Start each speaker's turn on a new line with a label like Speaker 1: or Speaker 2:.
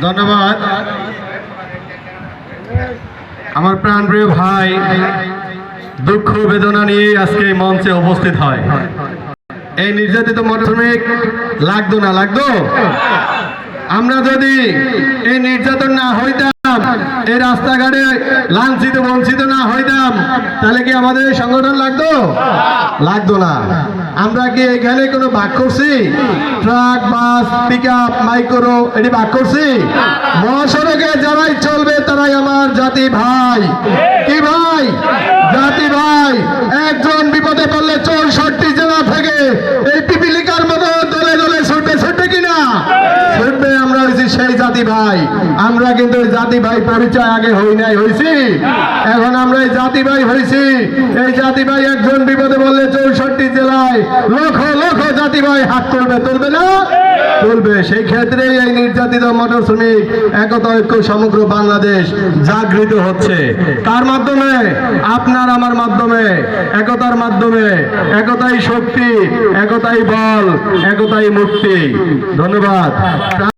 Speaker 1: ধন্যবাদ। আমার প্রাণপ্রিয় ভাই দুঃখ বেদনা নিয়ে আজকে এই মঞ্চে উপস্থিত হয়। এই নির্যাতিত মোটর শ্রমিক লাগতো না লাগতো? আমরা যদি এই নির্যাতন না হইতাম, এই রাস্তাঘাটে লাঞ্ছিত বঞ্চিত না হইতাম, তাহলে কি আমাদের এই সংগঠন লাগতো? লাগতো না। আমরা কি এখানে কোনো ভাগ করছি? ট্রাক, বাস, পিক আপ, মাইক্রো এটি ভাগ করছি? মহাসড়কে যারাই চলবে তারাই আমার জাতি ভাই। কি ভাই? জাতি ভাই। একজন বিপদে পড়লে 64 জেলা থেকে এই পিপিলিকার মতো দলে দলে ছুটবে কিনা? ছুটবে। আমরা হয়েছি সেই জাতি ভাই। আমরা কিন্তু জাতি ভাই পরিচয় আগে হই নাই, হয়েছি। এখন আমরা এই জাতি ভাই হয়েছি। এই জাতি ভাই একজন বিপদে বললে 64 জেলায় লক্ষ লক্ষ জাতি ভাই হাত তুলবে, তুলবে না? তুলবে। সেই ক্ষেত্রে এই নির্যাতিত মোটর শ্রমিক একতা ঐক্য সমগ্র বাংলাদেশ জাগৃত হচ্ছে। তার মাধ্যমে, আপনার আমার মাধ্যমে, একতার মাধ্যমে। একতাই শক্তি, একতাই বল, একতাই মুক্তি। ধন্যবাদ।